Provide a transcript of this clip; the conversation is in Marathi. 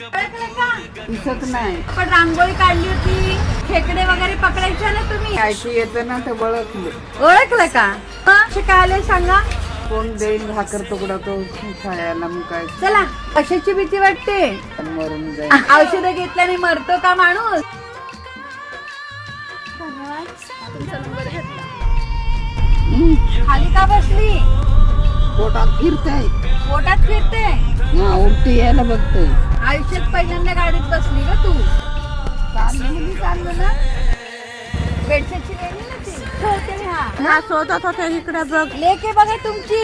ओळखलं का? दिसत नाही. पण रांगोळी काढली होती, खेकडे वगैरे पकडायचे ना तुम्ही. ऐकू येतं ना तर ओळखलं. ओळखलं का? कसे काय आले सांगा. कोण देईल भाकर तुकडा तो खायला मग काय चला, कशाची भीती वाटते? मरून जाईल. औषध घेतल्याने मरतो का माणूस? तुमचा नंबर घेतला. खाली का बसली? पोटात फिरताय. पोटात फिरते. हा उलटी यायला बघतोय. आयुष्यात पहिल्यांदा गाडीत बसली का तू? चाललं ना. बेडशीटची लेणी ना ती. ठेवते मी हा. स्वतः इकडे बघ. लेके बघा तुमची.